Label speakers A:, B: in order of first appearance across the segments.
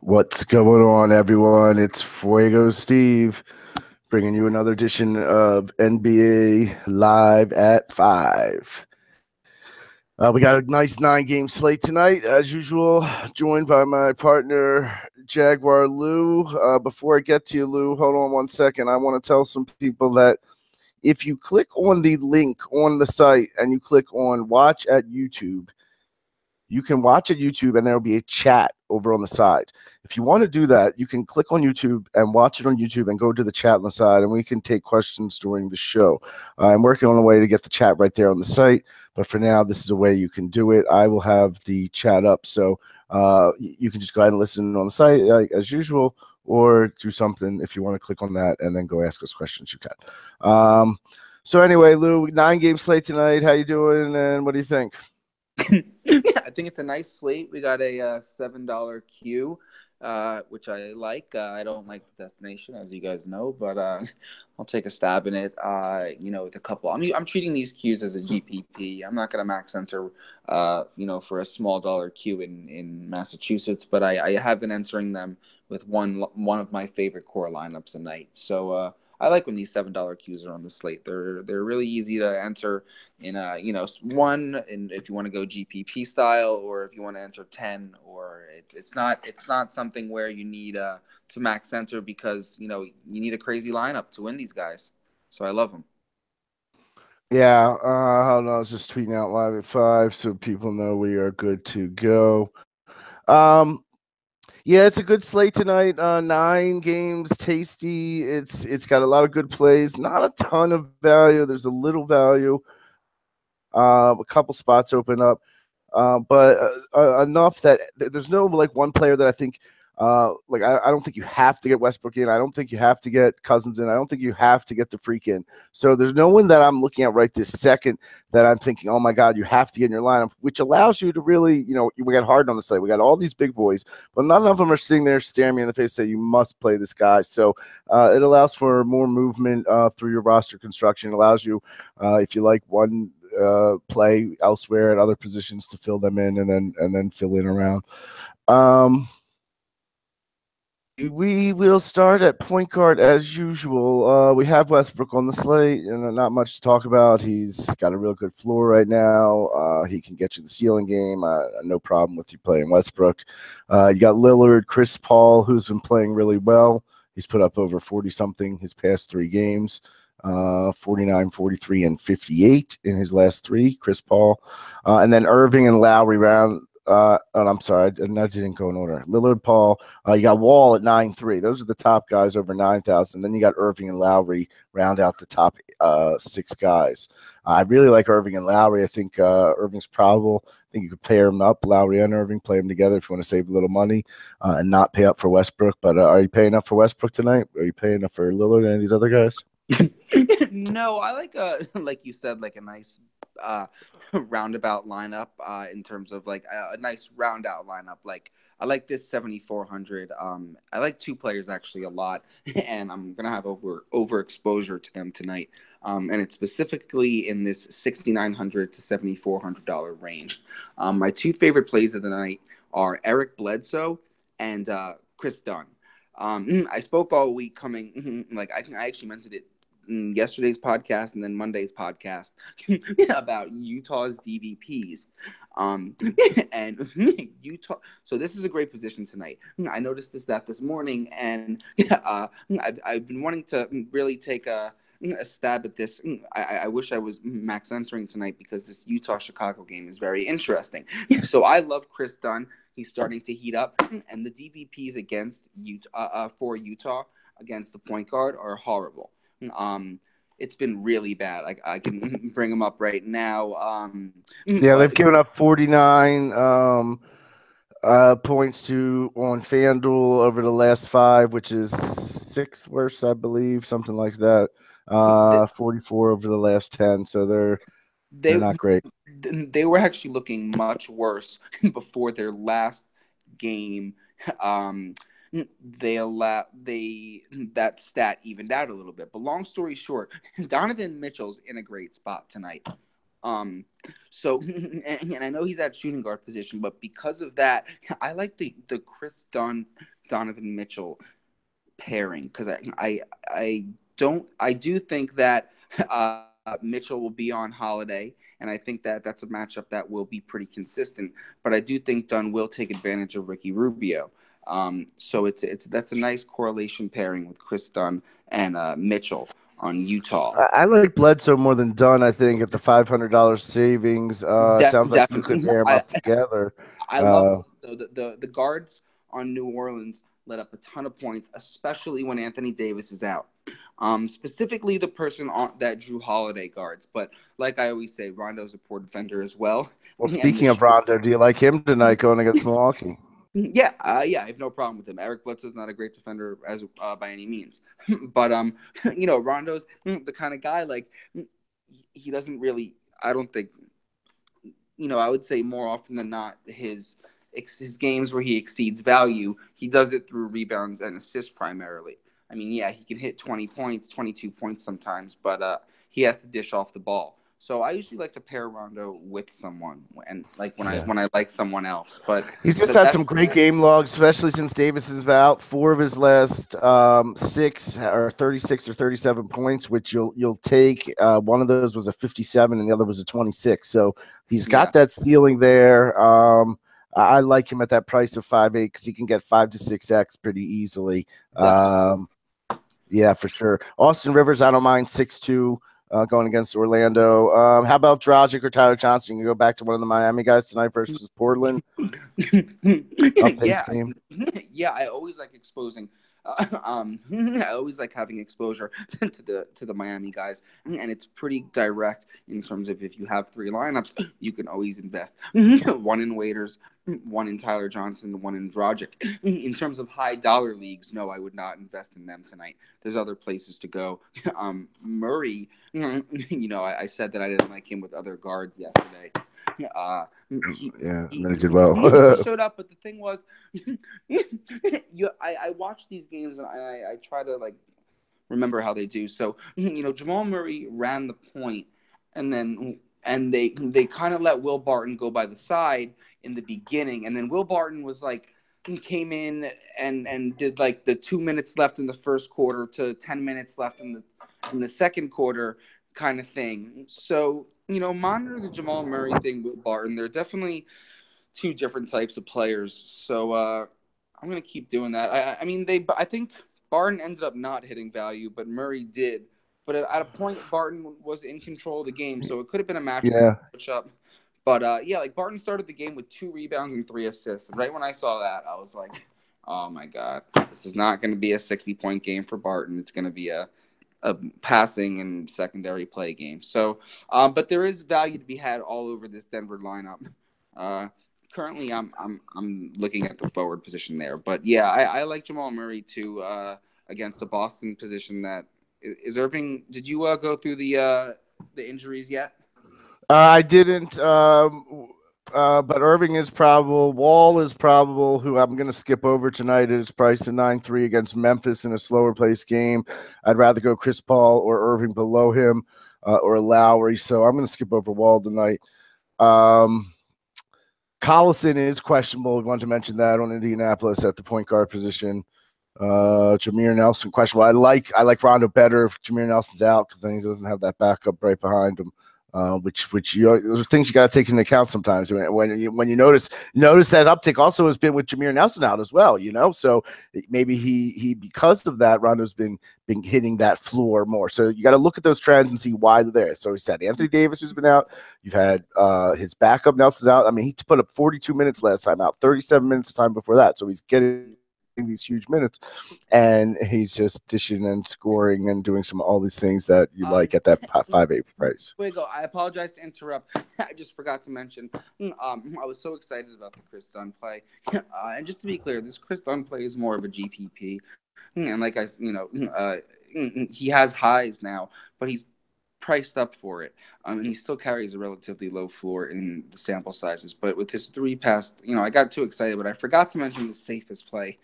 A: What's going on, everyone? It's FuegoSteve bringing you another edition of NBA Live at 5. We got a nice 9-game slate tonight, as usual, joined by my partner, JaguarLou. Before I get to you, Lou, hold on one second. I want to tell some people that if you click on the link on the site and you click on Watch at YouTube, you can watch at YouTube and there will be a chat over on the side. If you want to do that, you can click on YouTube and watch it on YouTube and go to the chat on the side, and we can take questions during the show. I'm working on a way to get the chat right there on the site, but for now, this is a way you can do it. I will have the chat up, so you can just go ahead and listen on the site as usual, or do something if you want to click on that and then go ask us questions. You can. So anyway, Lou, 9-game slate tonight. How you doing, and what do you think?
B: Yeah, I think it's a nice slate. We got a $7 queue, which I like. I don't like the destination, as you guys know, but I'll take a stab in it. With a couple. I'm treating these queues as a GPP. I'm not gonna max enter, for a small dollar queue in Massachusetts, but I have been entering them with one of my favorite core lineups a night. So I like when these $7 queues are on the slate. They're really easy to enter in one, and if you want to go GPP style, or if you want to enter 10, or it's not something where you need to max enter because you need a crazy lineup to win these guys. So I love them.
A: Yeah, hold on. I was just tweeting out live at 5 so people know we are good to go. Yeah, it's a good slate tonight. 9 games, tasty. It's got a lot of good plays. Not a ton of value. There's a little value. A couple spots open up, but enough that there's no one player that I think. I don't think you have to get Westbrook in. I don't think you have to get Cousins in. I don't think you have to get the freak in. So there's no one that I'm looking at right this second that I'm thinking, oh my God, you have to get in your lineup, which allows you to really, we got Harden on the slate. We got all these big boys, but none of them are sitting there staring me in the face saying you must play this guy. So it allows for more movement through your roster construction. It allows you, if you like one play elsewhere at other positions, to fill them in and then fill in around. We will start at point guard as usual. We have Westbrook on the slate, and not much to talk about. He's got a real good floor right now. He can get you the ceiling game. No problem with you playing Westbrook. You got Lillard, Chris Paul, who's been playing really well. He's put up over 40-something his past 3 games. 49, 43, and 58 in his last 3, Chris Paul. And then Irving and Lowry round. I'm sorry, I didn't go in order. Lillard, Paul. You got Wall at 9-3. Those are the top guys over 9,000. Then you got Irving and Lowry round out the top 6 guys. I really like Irving and Lowry. I think Irving's probable. I think you could pair them up, Lowry and Irving, play them together if you want to save a little money and not pay up for Westbrook. But are you paying up for Westbrook tonight? Are you paying up for Lillard and any of these other guys?
B: No, I like like you said, like a nice roundabout lineup in terms of like a nice round out lineup. Like I like this 7,400. I like 2 players actually a lot, and I'm gonna have overexposure to them tonight. And it's specifically in this $6,900 to $7,400 range. My 2 favorite plays of the night are Eric Bledsoe and Chris Dunn. I spoke all week coming, like I actually mentioned it yesterday's podcast and then Monday's podcast about Utah's DVPs. And Utah. So this is a great position tonight. I noticed this morning, and I've been wanting to really take a stab at this. I wish I was max entering tonight because this Utah-Chicago game is very interesting. So I love Chris Dunn. He's starting to heat up, and the DVPs against Utah for Utah against the point guard are horrible. It's been really bad. I can bring them up right now.
A: They've given up 49 points on FanDuel over the last 5, which is 6 worse, I believe, something like that. 44 over the last 10, so they're not great.
B: They were actually looking much worse before their last game. That stat evened out a little bit. But long story short, Donovan Mitchell's in a great spot tonight. So and I know he's at shooting guard position, but because of that, I like the Chris Dunn Donovan Mitchell pairing because I do think that Mitchell will be on Holiday, and I think that that's a matchup that will be pretty consistent. But I do think Dunn will take advantage of Ricky Rubio. So it's that's a nice correlation pairing with Chris Dunn and Mitchell on Utah.
A: I like Bledsoe more than Dunn. I think at the $500 savings, it sounds like you could
B: Definitely,
A: pair them up together.
B: I love
A: Uh,
B: the guards on New Orleans let up a ton of points, especially when Anthony Davis is out. Specifically, the person that Drew Holiday guards. But like I always say, Rondo's a poor defender as well.
A: well,
B: And
A: speaking of Rondo, do you like him tonight going against Milwaukee?
B: yeah, I have no problem with him. Eric Bledsoe's not a great defender as by any means, but Rondo's the kind of guy like he doesn't really. I don't think I would say more often than not, his games where he exceeds value, he does it through rebounds and assists primarily. I mean, yeah, he can hit 20 points, 22 points sometimes, but he has to dish off the ball. So I usually like to pair Rondo with someone, and like
A: Yeah.
B: when I like someone else. But
A: He's just had some
B: that's
A: great game logs, especially since Davis is out. 4 of his last 6 or 36 or 37 points, which you'll take. One of those was a 57, and the other was a 26. So he's
B: yeah,
A: got that ceiling there. I like him at that price of 5.8 because he can get 5 to 6x pretty easily.
B: definitely.
A: Yeah, for sure. Austin Rivers, I don't mind 6'2". Going against Orlando. How about Dragic or Tyler Johnson? You can go back to one of the Miami guys tonight versus Portland. Up pace
B: Yeah,
A: game.
B: yeah. I always like exposing. I always like having exposure to the Miami guys, and it's pretty direct in terms of if you have 3 lineups, you can always invest one in Waiters, one in Tyler Johnson, one in Dragic. In terms of high dollar leagues, no, I would not invest in them tonight. There's other places to go. Murray, I said that I didn't like him with other guards yesterday. Uh,
A: Yeah, and
B: he,
A: then he did
B: he
A: well.
B: showed up, but the thing was, I watch these games and I try to like remember how they do. So Jamal Murray ran the point, and they kind of let Will Barton go by the side in the beginning, and then Will Barton was like came in and did like the 2 minutes left in the first quarter to 10 minutes left in the second quarter kind of thing. So monitor the Jamal Murray thing with Barton. They're definitely two different types of players. So I'm gonna keep doing that. I mean I think Barton ended up not hitting value, but Murray did. But at a point, Barton was in control of the game, so it could have been a
A: Yeah,
B: matchup. But yeah, like Barton started the game with 2 rebounds and 3 assists. And right when I saw that, I was like, "Oh my god, this is not going to be a 60-point game for Barton. It's going to be a passing and secondary play game." So, but there is value to be had all over this Denver lineup. Uh, Currently, I'm looking at the forward position there, but yeah, I like Jamal Murray too against a Boston position that is Irving. Did you go through the injuries yet?
A: I didn't. But Irving is probable. Wall is probable. Who I'm going to skip over tonight at his price of 9.3 against Memphis in a slower pace game. I'd rather go Chris Paul or Irving below him, or Lowry. So I'm going to skip over Wall tonight. Collison is questionable. We want to mention that on Indianapolis at the point guard position. Jameer Nelson questionable. I like Rondo better if Jameer Nelson's out because then he doesn't have that backup right behind him. Which those are things you got to take into account sometimes when you notice that uptick also has been with Jameer Nelson out as well. So maybe he because of that Rondo's been hitting that floor more. So you got to look at those trends and see why they're there. So he said Anthony Davis who's been out. You've had his backup Nelson's out. I mean he put up 42 minutes last time out, 37 minutes the time before that. So he's getting these huge minutes, and he's just dishing and scoring and doing all these things that you like at that 5.8 price.
B: Fuego, I apologize to interrupt. I just forgot to mention. I was so excited about the Chris Dunn play, and just to be clear, this Chris Dunn play is more of a GPP, and like he has highs now, but he's priced up for it. And he still carries a relatively low floor in the sample sizes. But with his 3 past, I got too excited, but I forgot to mention the safest play.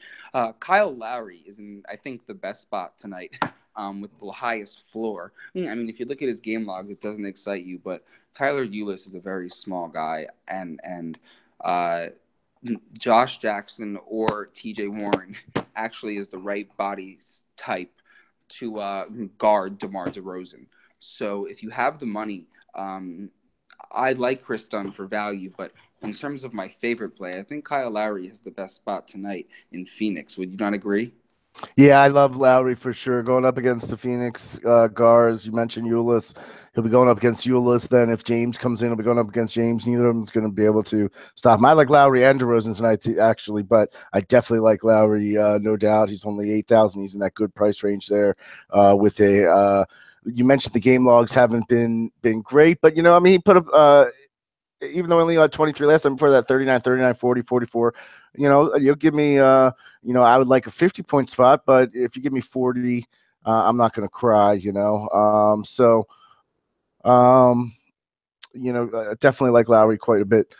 B: Kyle Lowry is in, I think, the best spot tonight with the highest floor. I mean, if you look at his game logs, it doesn't excite you, but Tyler Ulis is a very small guy, and Josh Jackson or TJ Warren actually is the right body type to guard DeMar DeRozan. So if you have the money, I like Chris Dunn for value, but in terms of my favorite play, I think Kyle Lowry has the best spot tonight in Phoenix. Would you not agree?
A: Yeah, I love Lowry for sure. Going up against the Phoenix guards. You mentioned Ulis. He'll be going up against Ulis. Then if James comes in, he'll be going up against James. Neither of them's going to be able to stop him. I like Lowry and DeRozan tonight, too, actually, but I definitely like Lowry, no doubt. He's only 8,000. He's in that good price range there with a you mentioned the game logs haven't been great, but I mean, he put up even though I only had 23 last time before that, 39, 39, 40, 44, you'll give me, I would like a 50-point spot, but if you give me 40, I'm not going to cry. Um, definitely like Lowry quite a bit.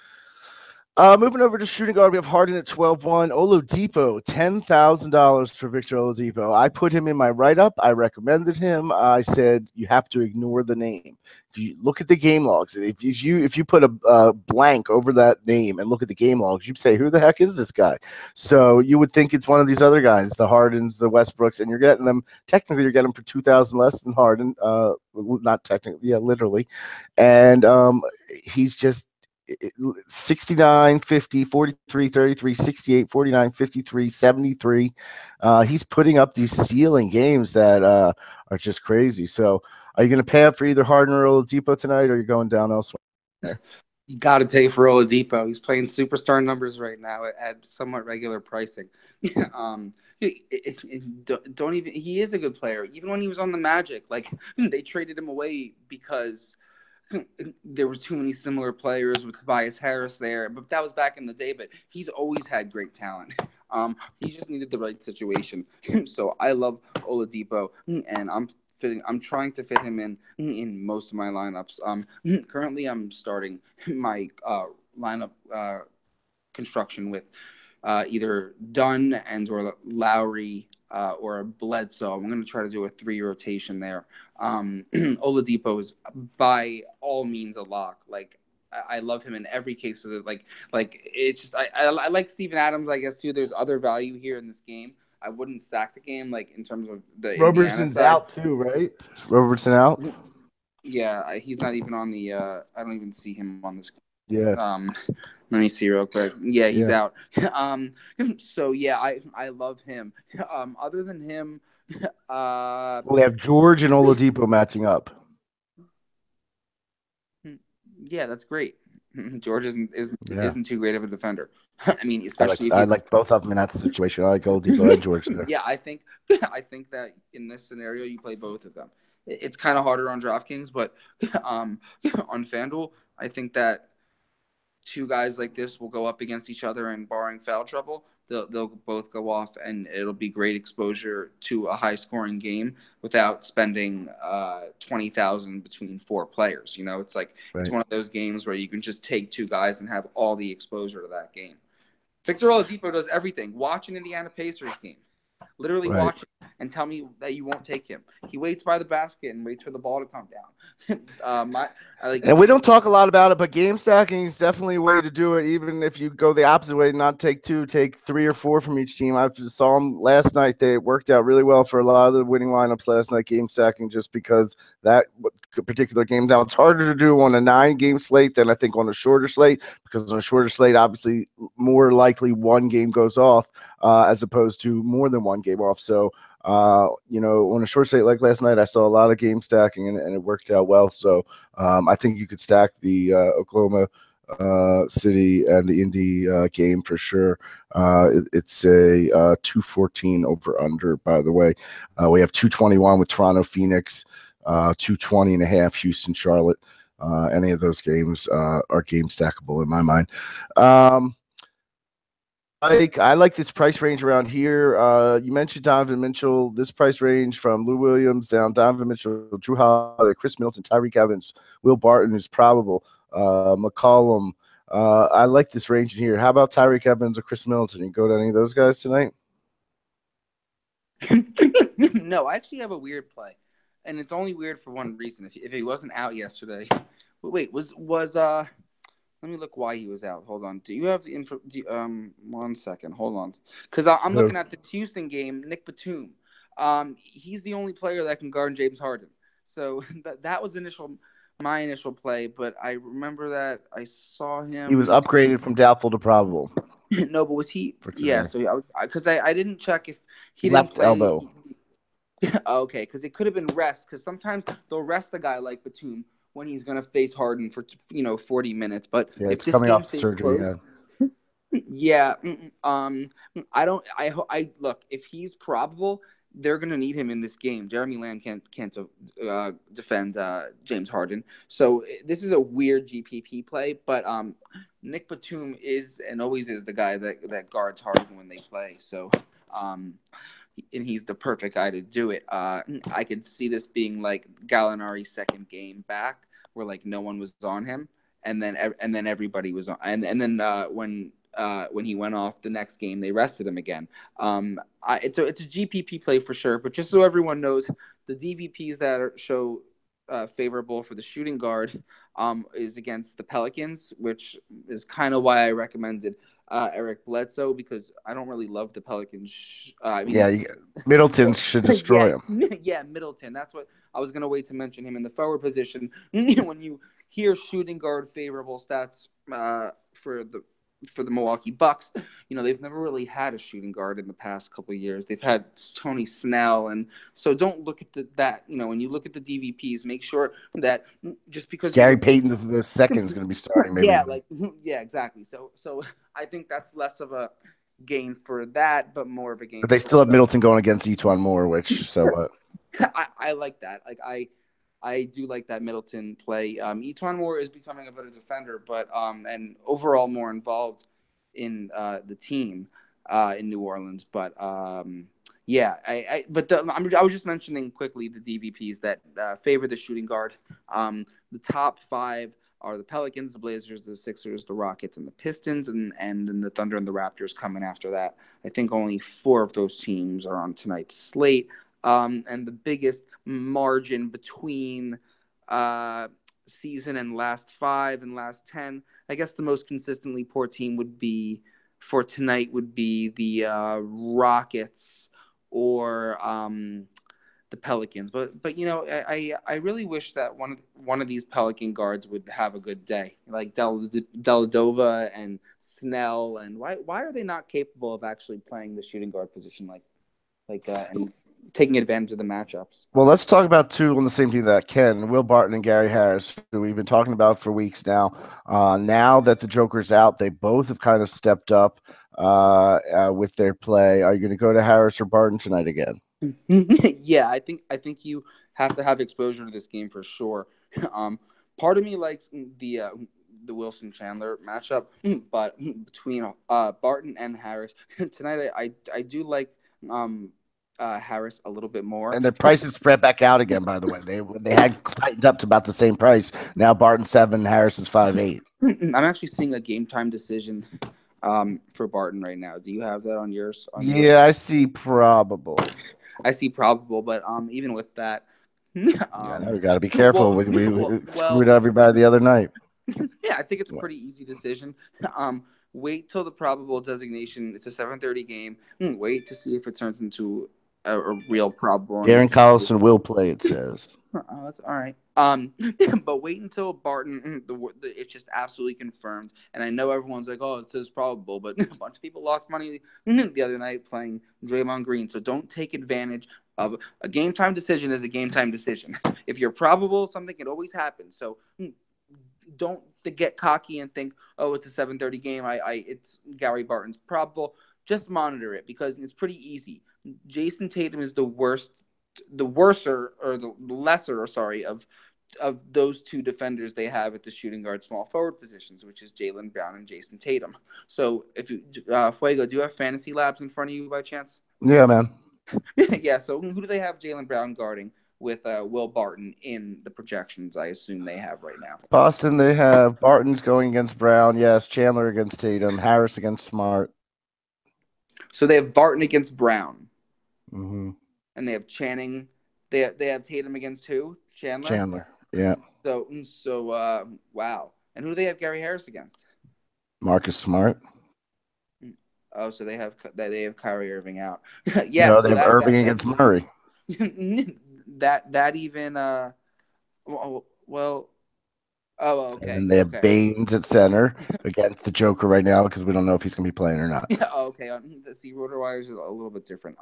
A: Moving over to shooting guard, we have Harden at 12-1. Oladipo, $10,000 for Victor Oladipo. I put him in my write-up. I recommended him. I said you have to ignore the name. You look at the game logs. If you put a blank over that name and look at the game logs, you'd say, who the heck is this guy? So you would think it's one of these other guys, the Hardens, the Westbrooks, and you're getting them. Technically, you're getting them for 2,000 less than Harden. Not technically, yeah, literally. And he's just 69, 50, 43, 33, 68, 49, 53, 73. He's putting up these ceiling games that are just crazy. So are you going to pay up for either Harden or Oladipo tonight, or are you going down elsewhere?
B: You got to pay for Oladipo. He's playing superstar numbers right now at somewhat regular pricing. um, don't even. He is a good player. Even when he was on the Magic, like they traded him away because there was too many similar players with Tobias Harris there, but that was back in the day. But he's always had great talent. He just needed the right situation. So I love Oladipo, and I'm trying to fit him in most of my lineups. Currently I'm starting my lineup construction with either Dunn and or Lowry or Bledsoe. I'm going to try to do a 3 rotation there. Oladipo is by all means a lock. Like I love him in every case of it. Like it's just I like Steven Adams, I guess, too. There's other value here in this game. I wouldn't stack the game like in terms of the Indiana
A: Roberson's
B: side.
A: out too, right? Robertson out.
B: Yeah, he's not even on the. I don't even see him on this.
A: Yeah,
B: Let me see real quick. Yeah, he's
A: yeah.
B: out. So yeah, I love him. Other than him,
A: We have George and Oladipo matching up.
B: yeah, that's great. George isn't
A: Yeah,
B: isn't too great of a defender. I mean,
A: I like
B: especially if
A: I
B: you.
A: like both of them in that situation. I like Oladipo and George there.
B: Yeah, I think that in this scenario you play both of them. It's kind of harder on DraftKings, but um, on FanDuel, I think that two guys like this will go up against each other and barring foul trouble, they'll both go off and it'll be great exposure to a high scoring game without spending 20,000 between four players. It's like it's
A: Right.
B: one of those games where you can just take two guys and have all the exposure to that game. Victor Oladipo does everything. Watch an Indiana Pacers game. Literally
A: Right.
B: watch him and tell me that you won't take him. He waits by the basket and waits for the ball to come down. I like.
A: And we don't talk a lot about it, but game stacking is definitely a way to do it. Even if you go the opposite way, not take two, take 3 or 4 from each team. I just saw them last night. They worked out really well for a lot of the winning lineups last night, game stacking, just because that particular game. Now, it's harder to do on a 9-game slate than I think on a shorter slate, because on a shorter slate, obviously, more likely one game goes off as opposed to more than one game off. So, on a short slate like last night, I saw a lot of game stacking and it worked out well. So I think you could stack the Oklahoma City and the Indy game for sure. It's a 214 over under, by the way. We have 221 with Toronto Phoenix, 220 and a half Houston Charlotte. Any of those games are game stackable in my mind. I like this price range around here. You mentioned Donovan Mitchell. This price range from Lou Williams down, Donovan Mitchell, Drew Holiday, Chris Middleton, Tyreek Evans, Will Barton, who's probable, McCollum. I like this range in here. How about Tyreek Evans or Chris Middleton? You go to any of those guys tonight?
B: No, I actually have a weird play, and it's only weird for one reason. If he wasn't out yesterday, wait, Let me look why he was out. Hold on. Do you have the info? 1 second. Hold on, because I'm
A: Who?
B: looking at this Houston game. Nick Batum. He's the only player that can guard James Harden. So that was my initial play. But I remember that I saw
A: He was
B: him.
A: upgraded from doubtful to probable
B: No, but was he?
A: for
B: Yeah.
A: today.
B: So I was because I didn't check if he didn't
A: Left
B: play any.
A: elbow.
B: Okay, because it could have been rest. Because sometimes they'll rest a guy like Batum when he's going to face Harden for 40 minutes. But
A: Yeah,
B: if
A: it's
B: this
A: coming
B: game
A: off
B: stays
A: surgery.
B: close, yeah, I don't. I look if he's probable, they're gonna need him in this game. Jeremy Lamb can't defend James Harden, so this is a weird GPP play. But Nick Batum is and always is the guy that guards Harden when they play. So um, and he's the perfect guy to do it. I could see this being like Gallinari's second game back, where like no one was on him, and then everybody was on, and then when he went off the next game, they rested him again. It's a GPP play for sure, but just so everyone knows, the DVPs that show favorable for the shooting guard is against the Pelicans, which is kind of why I recommended Eric Bledsoe because I don't really love the Pelicans. I mean,
A: Yeah, Middleton should
B: yeah,
A: destroy him.
B: yeah, Middleton. That's what I was gonna wait to mention him in the forward position. When you hear shooting guard favorable stats for the Milwaukee Bucks, they've never really had a shooting guard in the past couple of years. They've had Tony Snell, and so don't look at that. When you look at the DVPs, make sure that just because you
A: Gary
B: look.
A: Payton the second is going to be starting, maybe.
B: Yeah, yeah, exactly. So I think that's less of a gain for that, but more of a gain
A: But they
B: for
A: still have
B: Bledsoe.
A: Middleton going against Etuan Moore, which so what?
B: I like that. Like I do like that Middleton play. Etuan Moore is becoming a better defender, but and overall more involved in the team in New Orleans. But yeah, I was just mentioning quickly the DVPs that favor the shooting guard. The top five are the Pelicans, the Blazers, the Sixers, the Rockets, and the Pistons, and then the Thunder and the Raptors coming after that. I think only four of those teams are on tonight's slate. And the biggest margin between uh, season and last five and last 10. I guess the most consistently poor team would be for tonight would be the Rockets or the Pelicans. But I really wish that one of these Pelican guards would have a good day, like Deladova and Snell. And why are they not capable of actually playing the shooting guard position and taking advantage of the matchups?
A: Well, let's talk about two on the same team that can Will Barton and Gary Harris, who we've been talking about for weeks now. Now that the Joker's out, they both have kind of stepped up with their play. Are you going to go to Harris or Barton tonight again?
B: Yeah, I think you have to have exposure to this game for sure. Um, Part of me likes the Wilson Chandler matchup, but between Barton and Harris tonight, I do like Harris a little bit more.
A: And their prices spread back out again. By the way, they had tightened up to about the same price. Now Barton 7, Harris is 5.8.
B: I'm actually seeing a game time decision for Barton right now. Do you have that on yours?
A: Yeah, I see probable.
B: I see probable, but even with that,
A: Yeah, now we
B: um,
A: got to be careful.
B: well,
A: We
B: well,
A: screwed everybody the other night.
B: yeah, I think it's a pretty easy decision. Wait till the probable designation. It's a 7:30 game. Wait to see if it turns into a real probable. And
A: Darren Collison will play, it says.
B: oh, that's all right. But wait until Barton. It's just absolutely confirmed. And I know everyone's like, "Oh, it says probable," but a bunch of people lost money the other night playing Draymond Green. So don't take advantage of a game time decision. Is a game time decision. If you're probable, something can always happen. So don't get cocky and think, "Oh, it's a 7:30 game. It's Gary Barton's probable." Just monitor it because it's pretty easy. Jason Tatum is the worser or the lesser, sorry, of those two defenders they have at the shooting guard small forward positions, which is Jaylen Brown and Jason Tatum. So if you Fuego, do you have Fantasy Labs in front of you by chance?
A: Yeah, man.
B: Yeah. So who do they have Jaylen Brown guarding with Will Barton in the projections? I assume they have right now.
A: Boston, they have Barton's going against Brown. Yes. Chandler against Tatum. Harris against Smart.
B: So they have Barton against Brown,
A: Mm-hmm.
B: and they have Channing. They have Tatum against who? Chandler.
A: Chandler. Yeah.
B: So wow. And who do they have Gary Harris against?
A: Marcus Smart.
B: Oh, so they have Kyrie Irving out. Yeah,
A: No,
B: so
A: they have Irving against Murray.
B: that even well oh
A: And
B: okay
A: then they have
B: okay
A: Baines at center against the Joker right now because we don't know if he's going to be playing or not.
B: yeah okay see RotoWires is a little bit different.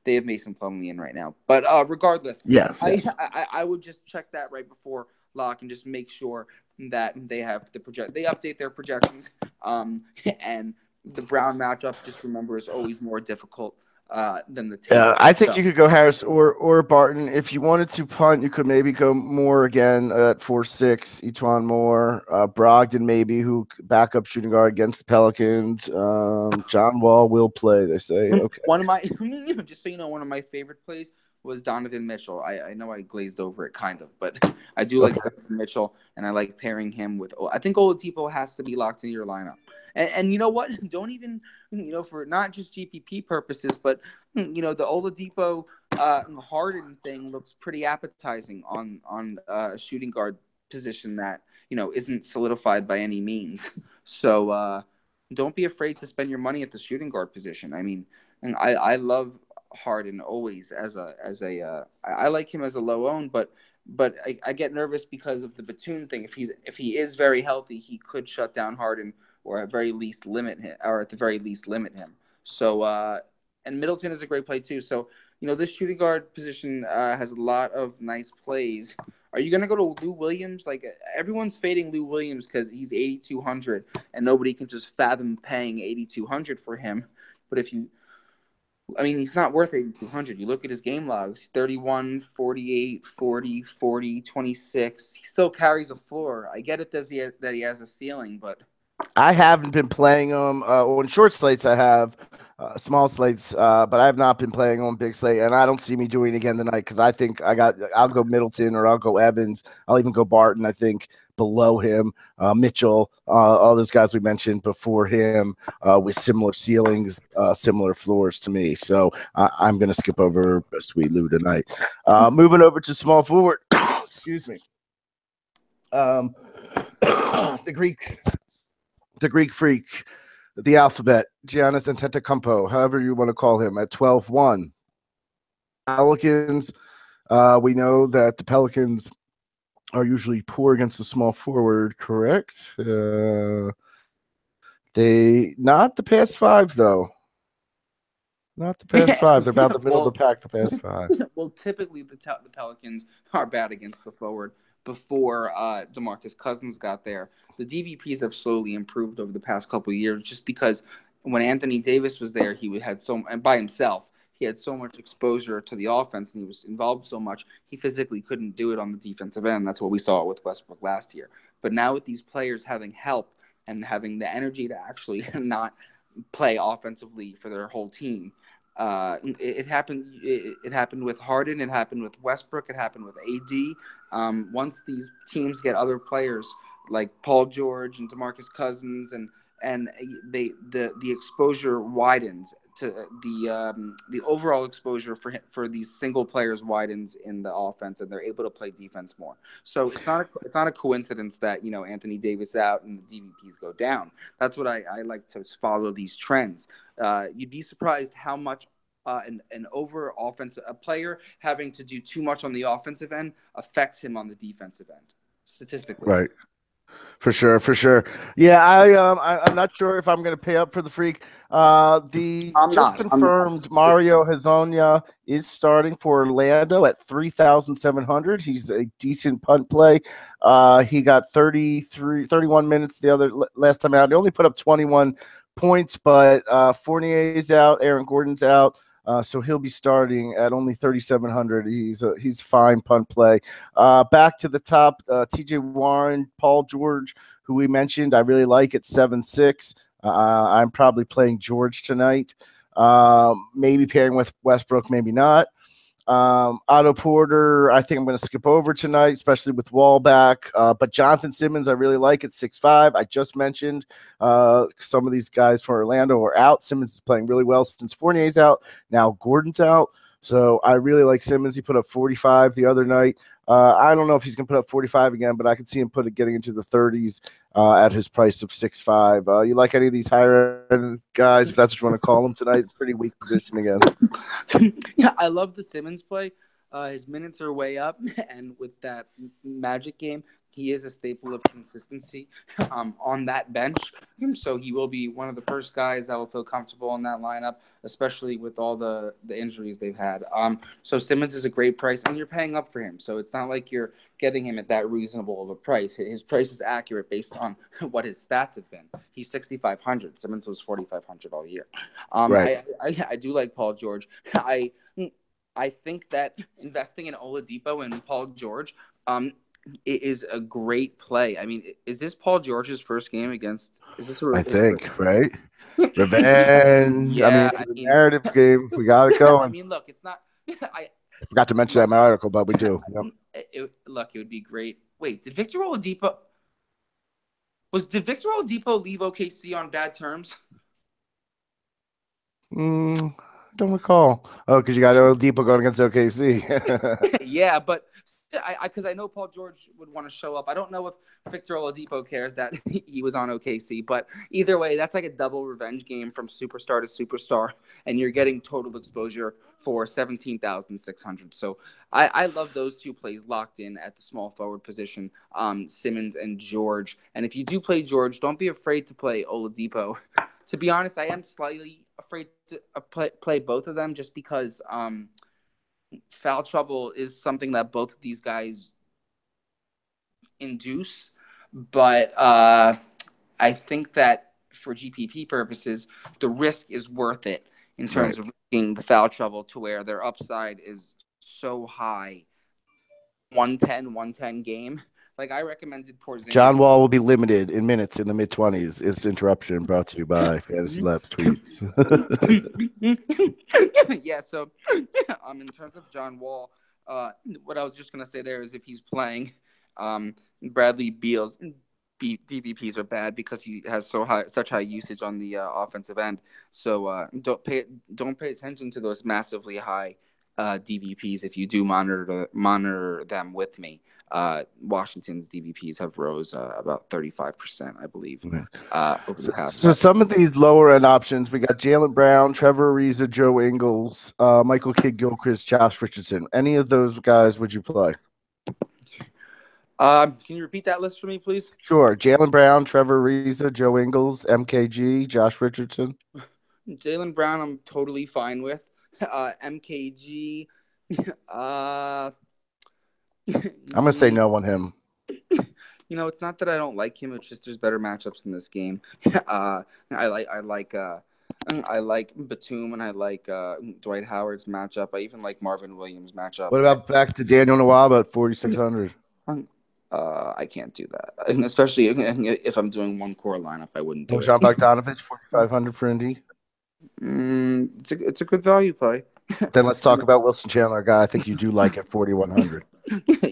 B: They have Mason Plumlee in right now, but regardless,
A: Yes, yes.
B: I would just check that right before lock and just make sure that they have they update their projections. And the Brown matchup, just remember, is always more difficult than the Tatum.
A: I think
B: So,
A: you could go Harris or Barton. If you wanted to punt, you could maybe go Moore again at 4-6. Etuan Moore, Brogdon maybe, who backup shooting guard against the Pelicans. John Wall will play. They say okay.
B: one of my just so you know, one of my favorite plays was Donovan Mitchell. I know I glazed over it kind of, but I do like Donovan Mitchell, and I like pairing him with. I think Oladipo has to be locked into your lineup. And you know what? Don't even for not just GPP purposes, but the Oladipo Harden thing looks pretty appetizing on a shooting guard position that isn't solidified by any means. So don't be afraid to spend your money at the shooting guard position. I mean, and I love Harden always I like him as a low own, but I get nervous because of the Batum thing. If he is very healthy, he could shut down Harden or at very least limit him, or at the very least limit him. So and Middleton is a great play too. So this shooting guard position has a lot of nice plays. Are you gonna go to Lou Williams? Like everyone's fading Lou Williams because he's 8,200 and nobody can just fathom paying 8,200 for him. But he's not worth 8,200. You look at his game logs: 31, 48, 40, 40, 26. He still carries a floor. I get it that he has a ceiling, but
A: I haven't been playing them on short slates. I have small slates, but I have not been playing on big slate, and I don't see me doing it again tonight because I think I'll go Middleton or I'll go Evans. I'll even go Barton. I think below him, Mitchell, all those guys we mentioned before him with similar ceilings, similar floors to me. So I'm going to skip over Sweet Lou tonight. Moving over to small forward. Excuse me. The Greek freak, the alphabet, Giannis Antetokounmpo, however you want to call him, at 12-1. Pelicans, we know that the Pelicans are usually poor against the small forward, correct? They not the past five, though. Not the past five. They're about the middle of the pack the past five.
B: Well, typically the Pelicans are bad against the forward before DeMarcus Cousins got there. The DVPs have slowly improved over the past couple of years just because when Anthony Davis was there, and by himself, he had so much exposure to the offense and he was involved so much, he physically couldn't do it on the defensive end. That's what we saw with Westbrook last year. But now with these players having help and having the energy to actually not play offensively for their whole team, it happened. It happened with Harden. It happened with Westbrook. It happened with AD. Once these teams get other players like Paul George and DeMarcus Cousins, and the exposure widens to the overall exposure for these single players widens in the offense, and they're able to play defense more. So it's not a coincidence that Anthony Davis out and the DVPs go down. That's what I like to follow these trends. You'd be surprised how much an over offensive a player having to do too much on the offensive end affects him on the defensive end statistically.
A: Right. For sure. Yeah, I'm not sure if I'm going to pay up for the freak. Confirmed Mario Hezonja is starting for Orlando at 3,700. He's a decent punt play. He got 31 minutes last time out. He only put up 21 points, but Fournier's out, Aaron Gordon's out. So he'll be starting at only 3,700. He's a fine punt play. Back to the top, TJ Warren, Paul George, who we mentioned, I really like at 7-6. I'm probably playing George tonight. Maybe pairing with Westbrook, maybe not. Otto Porter, I think I'm going to skip over tonight, especially with Wall back. But Jonathan Simmons, I really like at 6'5". I just mentioned some of these guys for Orlando are out. Simmons is playing really well since Fournier's out. Now Gordon's out. So I really like Simmons. He put up 45 the other night. I don't know if he's going to put up 45 again, but I could see him getting into the 30s at his price of 6.5. You like any of these higher end guys, if that's what you want to call them tonight? It's pretty weak position again.
B: Yeah, I love the Simmons play. His minutes are way up, and with that Magic game, he is a staple of consistency on that bench. So he will be one of the first guys that will feel comfortable in that lineup, especially with all the injuries they've had. So Simmons is a great price, and you're paying up for him. So it's not like you're getting him at that reasonable of a price. His price is accurate based on what his stats have been. He's 6,500. Simmons was 4,500 all year.
A: Right.
B: I do like Paul George. I think that investing in Oladipo and Paul George it is a great play. I mean, is this Paul George's first game against? Is this
A: I
B: his
A: think,
B: first?
A: right? Revenge. I mean,
B: Yeah,
A: it's
B: I
A: a
B: mean,
A: narrative game. We got it
B: I
A: going.
B: mean, look, it's not.
A: I forgot to mention that
B: Look,
A: in my article, but we do. Yep.
B: look, it would be great. Wait, did Victor Oladipo leave OKC on bad terms?
A: Don't recall. Oh, because you got Oladipo going against OKC.
B: Yeah, but because I know Paul George would want to show up. I don't know if Victor Oladipo cares that he was on OKC, but either way, that's like a double revenge game from superstar to superstar, and you're getting total exposure for 17,600. So I love those two plays locked in at the small forward position, Simmons and George. And if you do play George, don't be afraid to play Oladipo. To be honest, I am slightly afraid to play both of them just because foul trouble is something that both of these guys induce. But I think that for GPP purposes, the risk is worth it in terms of risking the foul trouble to where their upside is so high. 110 game. Like I recommended Porzingis.
A: John Wall will be limited in minutes in the mid-20s. It's interruption brought to you by Fantasy Labs tweets.
B: Yeah, so in terms of John Wall, what I was just gonna say there is if he's playing, Bradley Beal's DVPs are bad because he has such high usage on the offensive end. So don't pay attention to those massively high DVPs if you do monitor them with me. Washington's DVPs have rose about 35%, I believe, over the past.
A: So some of these lower end options, we got Jaylen Brown, Trevor Ariza, Joe Ingles, Michael Kidd-Gilchrist, Josh Richardson. Any of those guys would you play?
B: Can you repeat that list for me, please?
A: Sure. Jaylen Brown, Trevor Ariza, Joe Ingles, MKG, Josh Richardson.
B: Jaylen Brown, I'm totally fine with. MKG,
A: I'm gonna say no on him.
B: It's not that I don't like him. It's just there's better matchups in this game. I like Batum and I like Dwight Howard's matchup. I even like Marvin Williams' matchup.
A: What about back to Daniel Nwaba at 4,600?
B: I can't do that, and especially if I'm doing one core lineup, I wouldn't do
A: Bojan
B: it.
A: Bogdanovic, 4,500 for Indy.
B: It's a good value play.
A: Then let's talk about Wilson Chandler, a guy I think you do like at 4,100.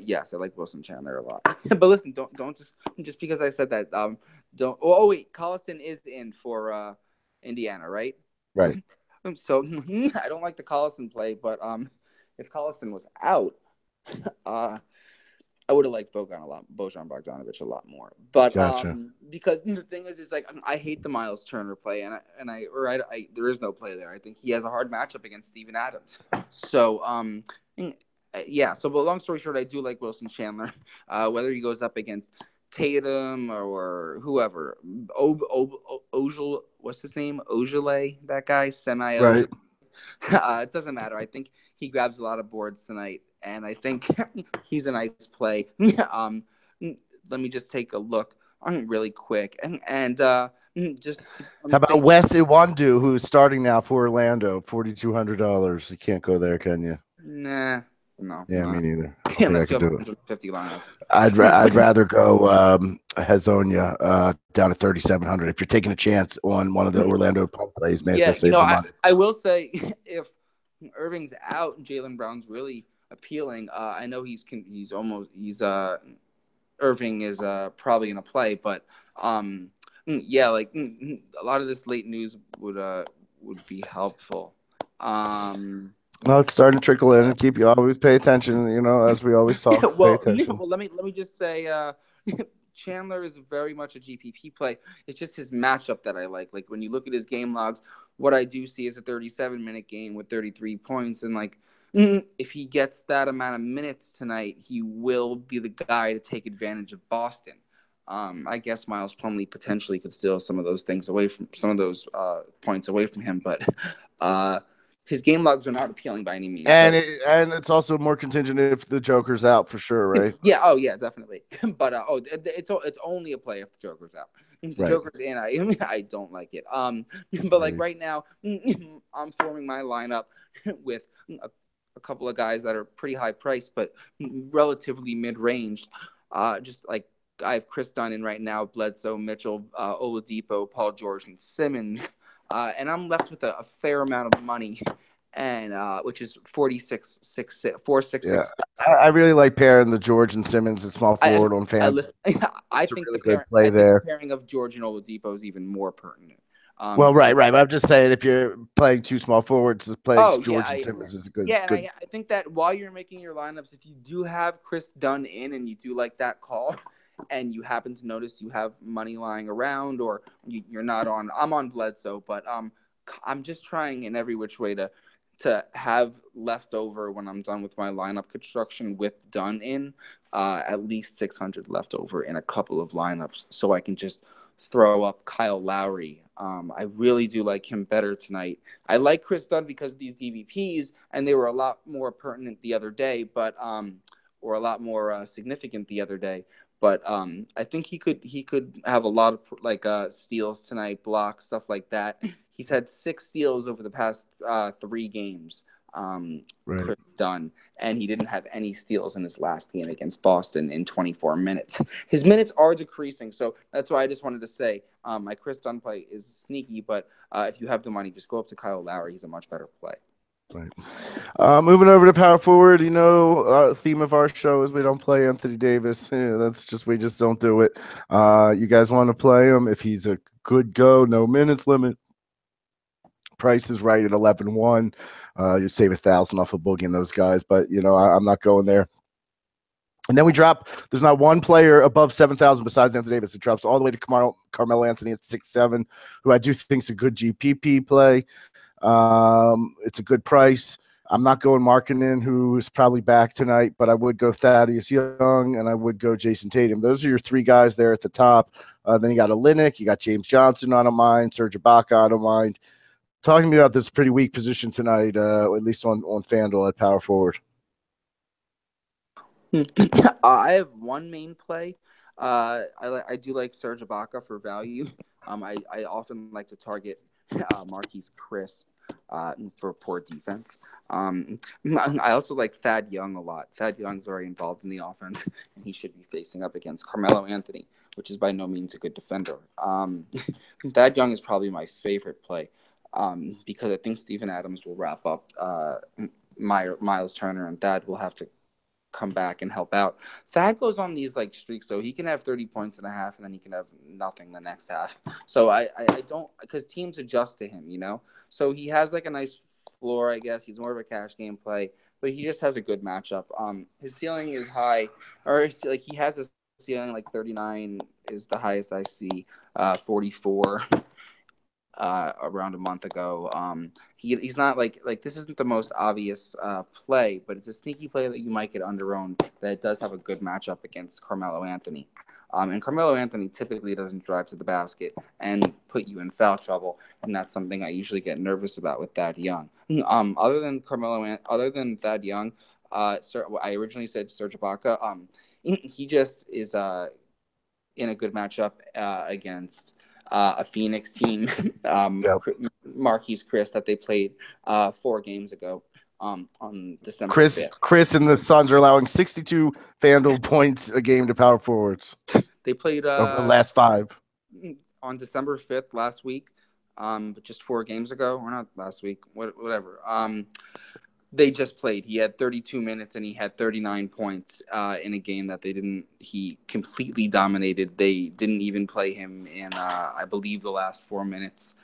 B: Yes, I like Wilson Chandler a lot. But listen, don't just because I said that. Don't. Oh wait, Collison is in for Indiana, right?
A: Right.
B: So I don't like the Collison play, but if Collison was out, I would have liked Bojan Bogdanovic a lot more. But
A: Gotcha.
B: because the thing is like I hate the Miles Turner play, and there is no play there. I think he has a hard matchup against Steven Adams. So yeah. So, but long story short, I do like Wilson Chandler. Whether he goes up against Tatum or whoever, Ojale, what's his name? Ojale, that guy,
A: Right.
B: It doesn't matter. I think he grabs a lot of boards tonight, and I think he's a nice play. Let me just take a look really quick, and just.
A: How about Wes Iwundu, who's starting now for Orlando, $4,200? You can't go there, can you?
B: Nah. No.
A: Yeah, me neither. I don't
B: Yeah,
A: think I
B: unless you
A: could
B: have
A: do it.
B: 150 lineups.
A: I'd rather go Hazonia down to 3,700. If you're taking a chance on one of the Orlando pump plays, may as well save the money.
B: I will say if Irving's out and Jaylen Brown's really appealing, I know Irving is probably gonna play, but yeah, like a lot of this late news would be helpful.
A: No, it's starting to trickle in and keep you always pay attention, as we always
B: Yeah,
A: talk, pay
B: well,
A: attention.
B: well, let me just say, Chandler is very much a GPP play. It's just his matchup that I like. Like when you look at his game logs, what I do see is a 37-minute game with 33 points, and like if he gets that amount of minutes tonight, he will be the guy to take advantage of Boston. I guess Miles Plumlee potentially could steal some of those things away from some of those points away from him, but uh, his game logs are not appealing by any means.
A: And
B: But
A: it's also more contingent if the Joker's out for sure, right?
B: yeah, oh yeah, definitely. But it's only a play if the Joker's out. If the
A: Right.
B: Joker's in, I don't like it. But like
A: Agreed.
B: right now, I'm forming my lineup with a couple of guys that are pretty high priced, but relatively mid range. Just like I have Chris Dunn in right now, Bledsoe, Mitchell, Oladipo, Paul George, and Simmons, and I'm left with a fair amount of money, and which is 46
A: Yeah.
B: 6
A: I really like pairing the George and Simmons at small
B: I
A: forward on fan.
B: listen. I
A: It's a
B: think the
A: really good
B: pair.
A: play
B: I think the
A: there.
B: pairing of George and Oladipo is even more pertinent.
A: Well,
B: Because
A: right, right. But I'm just saying if you're playing two small forwards, playing
B: oh yeah,
A: George and Simmons is a good
B: yeah, and
A: good.
B: I think that while you're making your lineups, if you do have Chris Dunn in and you do like that call, and you happen to notice you have money lying around, or you're not on. I'm on Bledsoe, but I'm just trying in every which way to have left over when I'm done with my lineup construction with Dunn in, at least 600 left over in a couple of lineups, so I can just throw up Kyle Lowry. I really do like him better tonight. I like Chris Dunn because of these DVPs, and they were a lot more pertinent the other day, but or a lot more significant the other day. But I think he could have a lot of like steals tonight, blocks, stuff like that. He's had 6 steals over the past 3 games.
A: Right.
B: Chris Dunn, and he didn't have any steals in his last game against Boston in 24 minutes. His minutes are decreasing, so that's why I just wanted to say my Chris Dunn play is sneaky, but if you have the money, just go up to Kyle Lowry. He's a much better play.
A: Right. Moving over to power forward, theme of our show is we don't play Anthony Davis. Yeah, we just don't do it. You guys want to play him if he's a good go, no minutes limit. Price is right at 11-1. You save 1,000 off of Boogie and those guys, but I'm not going there. And then we drop. There's not one player above 7,000 besides Anthony Davis. It drops all the way to Carmelo Anthony at 6-7, who I do think is a good GPP play. It's a good price. I'm not going Markkanen, who is probably back tonight, but I would go Thaddeus Young and I would go Jason Tatum. Those are your 3 guys there at the top. Then you got Olynyk, you got James Johnson on a mind, Serge Ibaka on a mind. Talking to me about this pretty weak position tonight, at least on FanDuel at power forward.
B: I have one main play. I do like Serge Ibaka for value. I often like to target Marquise Chris for poor defense. I also like Thad Young a lot. Thad Young's very involved in the offense, and he should be facing up against Carmelo Anthony, which is by no means a good defender. Thad Young is probably my favorite play because I think Steven Adams will wrap up Miles Turner, and Thad will have to come back and help out. Thad goes on these like streaks, so he can have 30 points in a half, and then he can have nothing the next half. So I don't, because teams adjust to him, you know. So he has like a nice floor, I guess. He's more of a cash game play, but he just has a good matchup. His ceiling is high, or like he has a ceiling like 39 is the highest I see. 44 around a month ago. He's not like this isn't the most obvious play, but it's a sneaky play that you might get underowned that does have a good matchup against Carmelo Anthony. And Carmelo Anthony typically doesn't drive to the basket and put you in foul trouble, and that's something I usually get nervous about with Thad Young. Other than Thad Young, I originally said Serge Ibaka. He just is in a good matchup against a Phoenix team,
A: Yep.
B: Marquise Chris, that they played 4 games ago on December
A: Chris
B: 5th.
A: Chris and the Suns are allowing 62 FanDuel points a game to power forwards
B: They played
A: over the last 5.
B: on December 5th last week, but just 4 games ago, or not last week, whatever. They just played. He had 32 minutes and he had 39 points in a game that he completely dominated. They didn't even play him in, I believe, the last 4 minutes.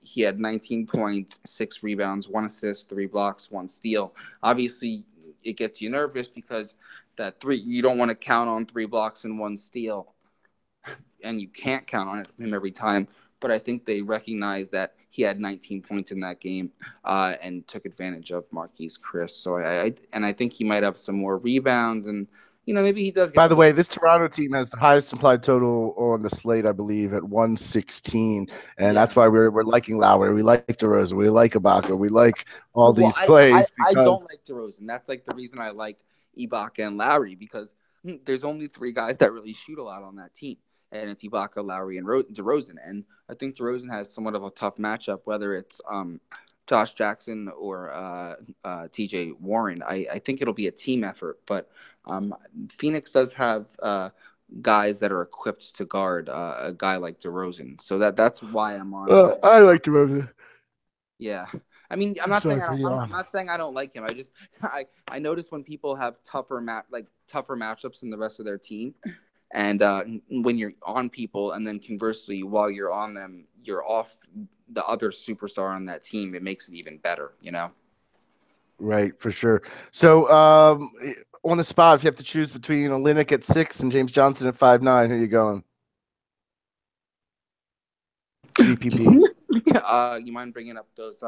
B: He had 19 points, 6 rebounds, 1 assist, 3 blocks, 1 steal. Obviously, it gets you nervous because you don't want to count on 3 blocks and 1 steal, and you can't count on it from him every time. But I think they recognized that he had 19 points in that game and took advantage of Marquise Chris. So I think he might have some more rebounds, and maybe he does get
A: By
B: the
A: the
B: ball.
A: way, this Toronto team has the highest implied total on the slate, I believe, at 116, and
B: Yeah.
A: that's why we're liking Lowry, we like DeRozan, we like Ibaka, we like all
B: Well,
A: these plays
B: I don't
A: because
B: like DeRozan. That's like the reason I like Ibaka and Lowry, because there's only 3 guys that really shoot a lot on that team, and it's Ibaka, Lowry, and DeRozan. And I think DeRozan has somewhat of a tough matchup, whether it's Josh Jackson or T.J. Warren. I think it'll be a team effort, but Phoenix does have guys that are equipped to guard a guy like DeRozan. So that's why I'm on.
A: I like DeRozan.
B: Yeah. I mean, I'm
A: I'm
B: not saying
A: sorry
B: I
A: for
B: don't,
A: you.
B: I'm not saying I don't like him. I just I notice when people have tougher matchups than the rest of their team, and when you're on people, and then conversely, while you're on them, you're off the other superstar on that team. It makes it even better, you know.
A: Right, for sure. So on the spot, if you have to choose between Olynyk at 6 and James Johnson at 5'9", who are you going? GPP.
B: You mind bringing up those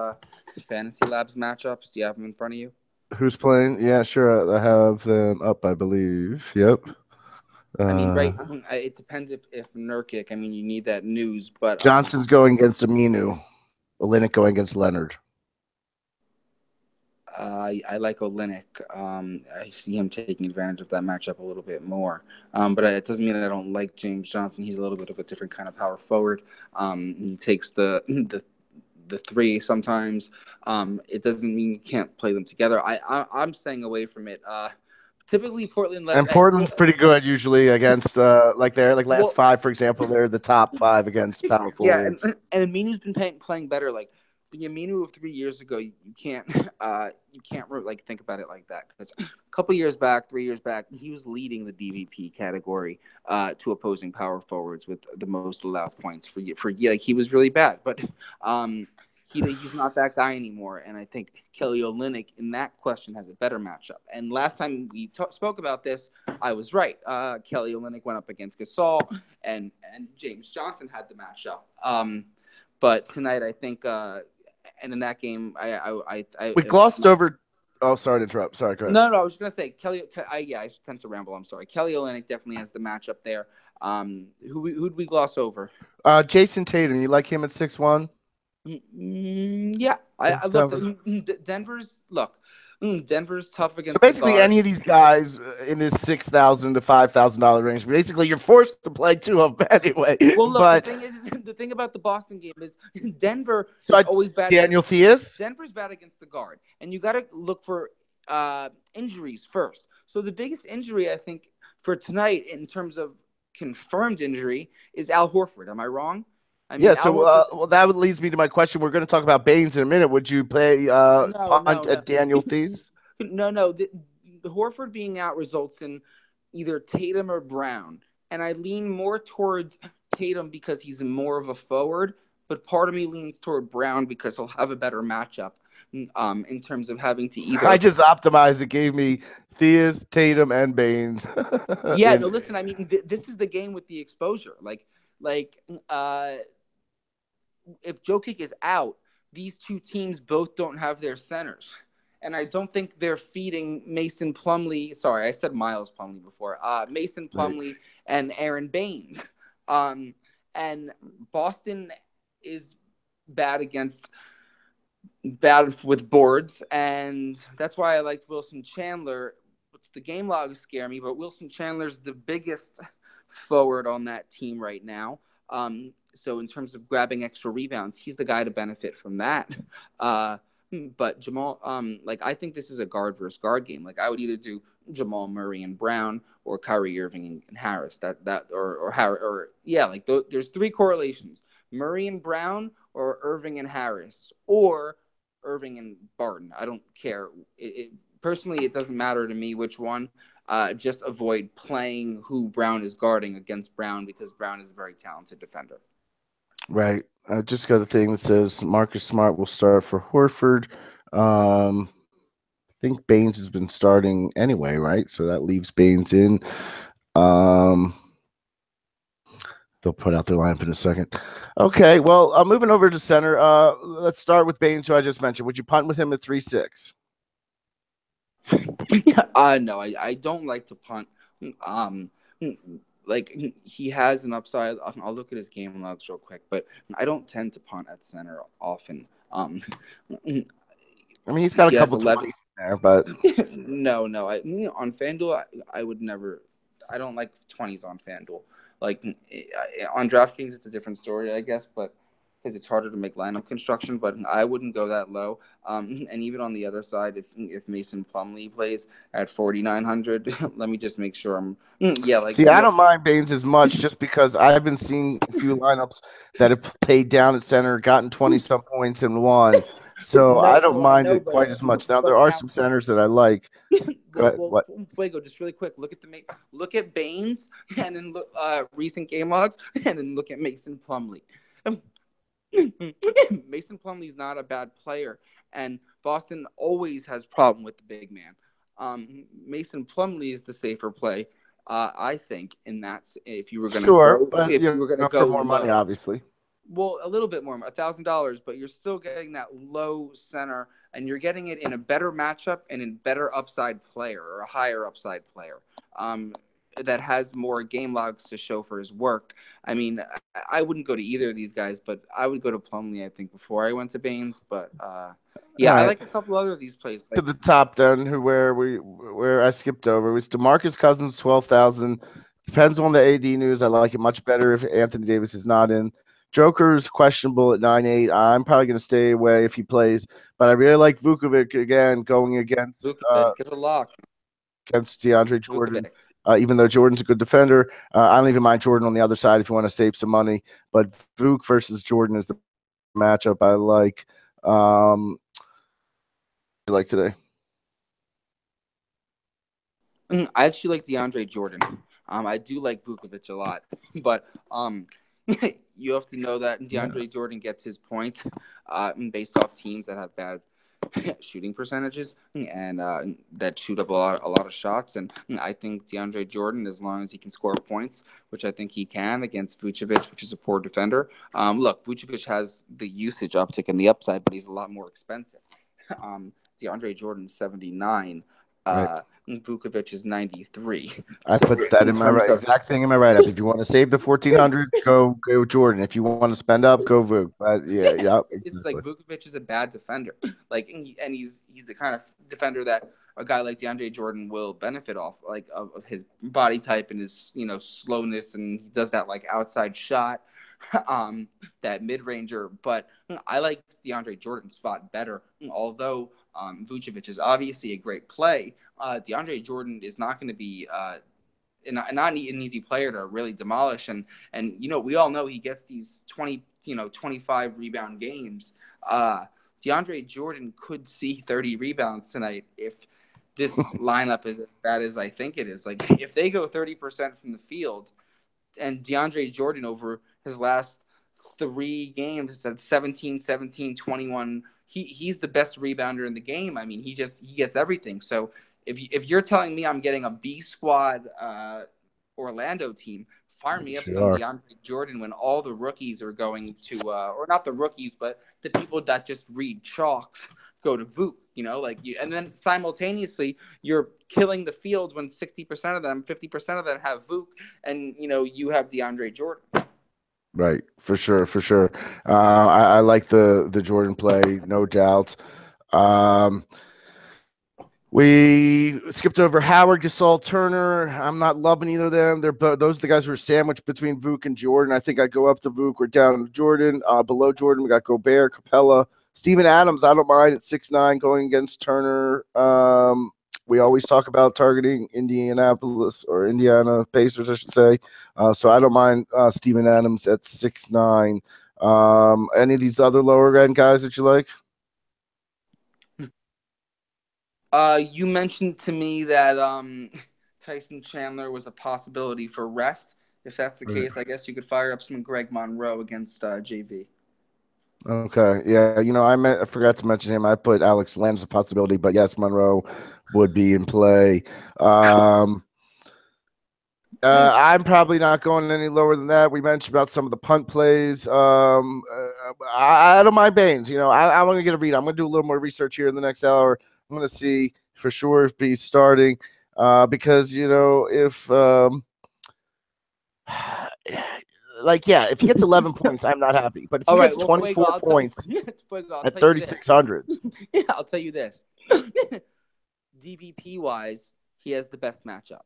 B: fantasy labs matchups? Do you have them in front of you?
A: Who's playing? Yeah, sure. I have them up, I believe. Yep.
B: I mean,
A: Uh,
B: right? It depends if Nurkic. I mean, you need that news, but
A: Johnson's going against Aminu. Olynyk going against Leonard.
B: I like Olynyk. I see him taking advantage of that matchup a little bit more. But it doesn't mean I don't like James Johnson. He's a little bit of a different kind of power forward. He takes the three sometimes. It doesn't mean you can't play them together. I'm staying away from it. Typically, Portland lets.
A: And Portland's pretty good usually against like last
B: Well,
A: for example, they're the top 5 against power
B: yeah,
A: forwards.
B: and Aminu's been playing better. Like the Aminu of 3 years ago, you can't like think about it like that, because a couple years back, 3 years back, he was leading the DVP category to opposing power forwards with the most allowed points like he was really bad, but um. He's not that guy anymore, and I think Kelly Olynyk in that question has a better matchup. And last time we spoke about this, I was right. Kelly Olynyk went up against Gasol, and James Johnson had the matchup. But tonight, I think, and in that game,
A: We glossed over. Oh, sorry to interrupt. Sorry, go ahead.
B: No, I was gonna say Kelly. I tend to ramble. I'm sorry. Kelly Olynyk definitely has the matchup there. Who'd we gloss over?
A: Jason Tatum. You like him at 6'1"?
B: Yeah, I look. Denver's tough
A: So
B: against the
A: basically,
B: guard.
A: any of these guys in this $6,000 to $5,000 range, basically you're forced to play 2 of them anyway.
B: Well, look,
A: but
B: the thing is the thing about the Boston game is Denver
A: so
B: is always bad.
A: Daniel Theus.
B: Denver's bad against the guard, and you got to look for injuries first. So the biggest injury I think for tonight, in terms of confirmed injury, is Al Horford. Am I wrong? I mean,
A: Yeah, so well, that leads me to my question. We're going to talk about Baines in a minute. Would you play punt at Daniel Theis?
B: No. The Horford being out results in either Tatum or Brown, and I lean more towards Tatum because he's more of a forward, but part of me leans toward Brown because he'll have a better matchup in terms of having to either.
A: I just optimized. It gave me Theis, Tatum, and Baines.
B: Yeah, no, listen. I mean, this is the game with the exposure. If Jokic is out, these two teams both don't have their centers. And I don't think they're feeding Mason Plumlee. Sorry, I said Miles Plumlee before. Mason Plumlee right. And Aaron Baines. And Boston is bad with boards. And that's why I liked Wilson Chandler. The game logs scare me, but Wilson Chandler's the biggest forward on that team right now. So in terms of grabbing extra rebounds, he's the guy to benefit from that. But Jamal, I think this is a guard versus guard game. Like I would either do Jamal Murray and Brown or Kyrie Irving and Harris. There's 3 correlations: Murray and Brown or Irving and Harris, or Irving and Barton. I don't care. Personally, it doesn't matter to me which one. Just avoid playing who Brown is guarding against Brown because Brown is a very talented defender.
A: Right. I just got a thing that says Marcus Smart will start for Horford. I think Baines has been starting anyway, right? So that leaves Baines in. They'll put out their lineup in a second. Okay, well, moving over to center. Let's start with Baines, who I just mentioned. Would you punt with him at 3-6?
B: No, I don't like to punt. Like he has an upside. I'll look at his game logs real quick, but I don't tend to punt at center often.
A: I mean, he's got a couple
B: 11
A: 20s in there, but
B: no. On FanDuel, I would never. I don't like 20s on FanDuel. Like on DraftKings, it's a different story, I guess, but because it's harder to make lineup construction. But I wouldn't go that low. And even on the other side, if Mason Plumlee plays at 4,900, let me just make sure I'm. Yeah, like
A: see, I don't mind Baines as much just because I've been seeing a few lineups that have paid down at center, gotten 20-some points, and won. So I don't mind it quite as much. Now there are some centers that I like.
B: Well, Fuego, just really quick, look at Baines, and then look recent game logs, and then look at Mason Plumlee. Mason Plumlee's not a bad player, and Boston always has problem with the big man. Mason Plumlee is the safer play, I think. In that, if you were going to
A: for more money, obviously.
B: Well, a little bit more, $1,000, but you're still getting that low center, and you're getting it in a better matchup and in better upside player or a higher upside player that has more game logs to show for his work. I mean, I wouldn't go to either of these guys, but I would go to Plumlee, I think, before I went to Baines. But yeah, right. I like a couple other of these plays.
A: To the top, then, where I skipped over was DeMarcus Cousins, 12,000. Depends on the AD news. I like it much better if Anthony Davis is not in. Joker's questionable at 9-8. I'm probably going to stay away if he plays, but I really like Vukovic again going against
B: it's a lock
A: against DeAndre Jordan. Even though Jordan's a good defender, I don't even mind Jordan on the other side if you want to save some money. But Vuk versus Jordan is the matchup I like. Like today,
B: I actually like DeAndre Jordan. I do like Vukovic a lot, but you have to know that DeAndre Jordan gets his points based off teams that have bad shooting percentages and that shoot up a lot of shots. And I think DeAndre Jordan, as long as he can score points, which I think he can against Vucevic, which is a poor defender. Look, Vucevic has the usage uptick and the upside, but he's a lot more expensive. DeAndre Jordan's 79. Right. Vukovic is 93.
A: I put that in my exact thing in my write-up. If you want to save the 1,400, go Jordan. If you want to spend up, go Vuk. Yeah. Exactly.
B: It's like Vukovic is a bad defender. Like, and he's the kind of defender that a guy like DeAndre Jordan will benefit off, like of his body type and his slowness, and he does that like outside shot, that mid ranger. But I like DeAndre Jordan's spot better, although. Vucevic is obviously a great play. DeAndre Jordan is not going to be not an easy player to really demolish. And we all know he gets these 25 rebound games. DeAndre Jordan could see 30 rebounds tonight if this lineup is as bad as I think it is. Like if they go 30% from the field and DeAndre Jordan over his last 3 games, it's at 17, 17, 21. He's the best rebounder in the game. I mean, he gets everything. So if you're telling me I'm getting a B squad Orlando team, fire me up some DeAndre Jordan when all the rookies are going to or not the rookies, but the people that just read chalks go to Vuk. And then simultaneously you're killing the field when 60% of them, 50% of them have Vuk, and you have DeAndre Jordan.
A: Right, for sure. I like the Jordan play, no doubt. We skipped over Howard, Gasol, Turner. I'm not loving either of them. Those are the guys who are sandwiched between Vuk and Jordan. I think I'd go up to Vuk. We're down to Jordan. Below Jordan, we got Gobert, Capella, Steven Adams. I don't mind at 6'9" going against Turner. We always talk about targeting Indianapolis or Indiana Pacers, I should say. So I don't mind Steven Adams at 6'9". Any of these other lower end guys that you like?
B: You mentioned to me that Tyson Chandler was a possibility for rest. If that's the
A: Right.
B: case, I guess you could fire up some Greg Monroe against JV.
A: Okay. Yeah. I forgot to mention him. I put Alex Lamb as a possibility, but yes, Monroe would be in play. Um, I'm probably not going any lower than that. We mentioned about some of the punt plays. I don't mind Baines. I want to get a read. I'm going to do a little more research here in the next hour. I'm going to see for sure if he's starting, because if if he gets 11 points, I'm not happy. But if he
B: All right,
A: gets
B: well, Fuego,
A: 24
B: I'll tell
A: points
B: Fuego, I'll
A: at
B: tell you this.
A: 3,600,
B: Yeah, I'll tell you this. DVP wise, he has the best matchup.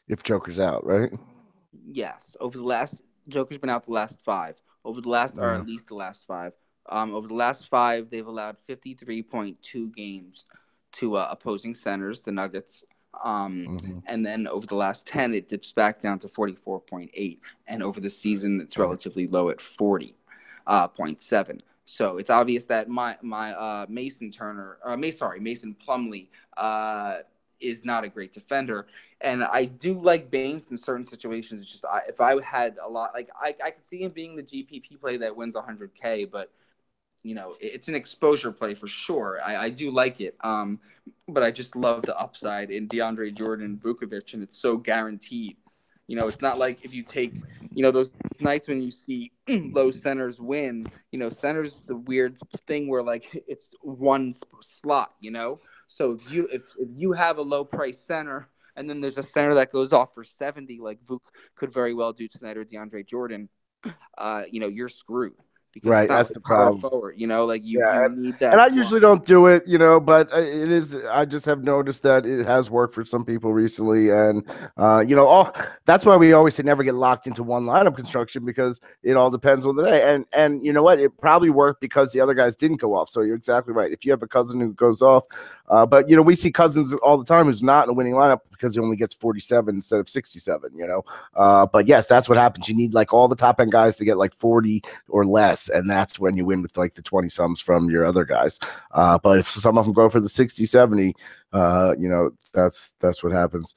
A: if Joker's out, right?
B: Yes, over the last Joker's been out the last five. Over the last, or
A: Yeah.
B: at least the last five. Over the last five, they've allowed 53.2 games to opposing centers, the Nuggets. Um,
A: Mm-hmm.
B: and then over the last 10, it dips back down to 44.8. And over the season, it's relatively low at 40.7. So it's obvious that my Mason Turner, Mason Plumlee, is not a great defender. And I do like Baines in certain situations. It's just if I had a lot, like I could see him being the GPP play that wins 100K, but it's an exposure play for sure. I do like it. But I just love the upside in DeAndre Jordan, Vukovic, and it's so guaranteed. It's not like if you take, those nights when you see low centers win, centers the weird thing where like it's one slot, So if you have a low price center and then there's a center that goes off for 70, like Vuk could very well do tonight, or DeAndre Jordan, you're screwed because it's
A: Right.
B: not
A: That's
B: like
A: the
B: power
A: problem.
B: forward, like you
A: Yeah,
B: you
A: and,
B: need
A: and
B: that
A: I
B: slot.
A: usually don't do it, but it is. I just have noticed that it has worked for some people recently, and all that's why we always say never get locked into one lineup construction because it all depends on the day. And you know what? It probably worked because the other guys didn't go off. So you're exactly right. If you have a cousin who goes off, but we see cousins all the time who's not in a winning lineup because he only gets 47 instead of 67. But yes, that's what happens. You need like all the top end guys to get like 40 or less, and that's when you win with like the 20 sums from your other guys. But if some of them go for the 60, 70, that's what happens.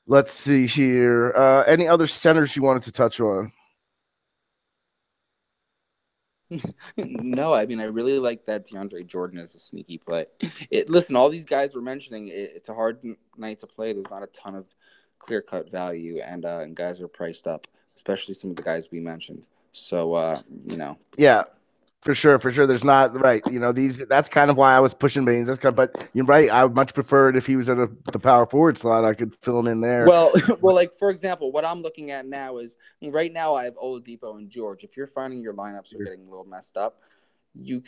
A: Let's see here. Any other centers you wanted to touch on?
B: No, I mean I really like that DeAndre Jordan is a sneaky play. Listen, all these guys we're mentioning, it's a hard night to play. There's not a ton of clear cut value, and guys are priced up, especially some of the guys we mentioned. So
A: Yeah, for sure, for sure. There's not right. These. That's kind of why I was pushing Baines. But you're right. I would much prefer it if he was at the power forward slot. I could fill him in there.
B: Well, like for example, what I'm looking at now is right now I have Oladipo and George. If you're finding your lineups are getting a little messed up, you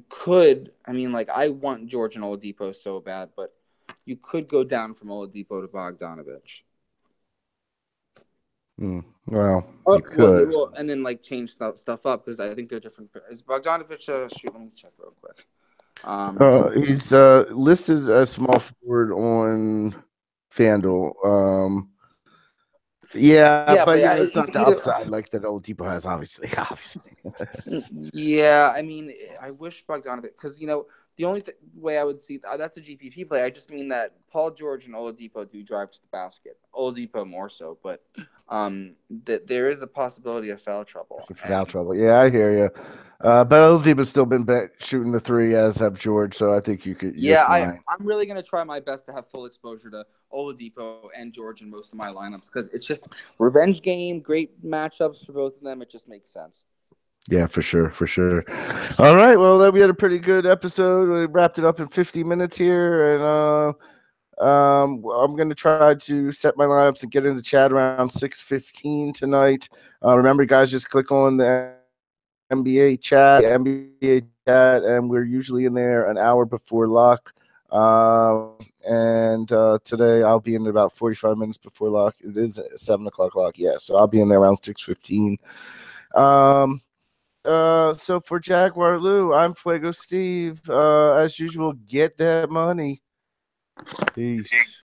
B: could. I mean, like I want George and Oladipo so bad, but you could go down from Oladipo to Bogdanovich.
A: Well,
B: Oh,
A: you could.
B: and then like change stuff up because I think they're different. Is Bogdanovich? Shoot, let me check real quick.
A: He's listed as small forward on FanDuel. Yeah,
B: Yeah,
A: but
B: but
A: it's not the
B: either.
A: upside like that Oladipo has, obviously. Obviously.
B: Yeah, I mean, I wish Bogdanovich because the only way I would see that's a GPP play. I just mean that Paul George and Oladipo do drive to the basket. Oladipo more so, but that there is a possibility of foul trouble.
A: Foul trouble. Yeah, I hear you. But Oladipo's still been shooting the three, as have George. So I think you're
B: Yeah,
A: fine.
B: I'm really gonna try my best to have full exposure to Oladipo and George in most of my lineups because it's just revenge game, great matchups for both of them. It just makes sense.
A: Yeah, for sure, for sure. All right, well, we had a pretty good episode. We wrapped it up in 50 minutes here, and I'm gonna try to set my lineups and get into chat around 6:15 tonight. Remember, guys, just click on the NBA chat, and we're usually in there an hour before lock. And today I'll be in about 45 minutes before lock. It is 7 o'clock lock, yeah. So I'll be in there around 6:15. So for JaguarLou, I'm FuegoSteve. As usual, get that money. Peace.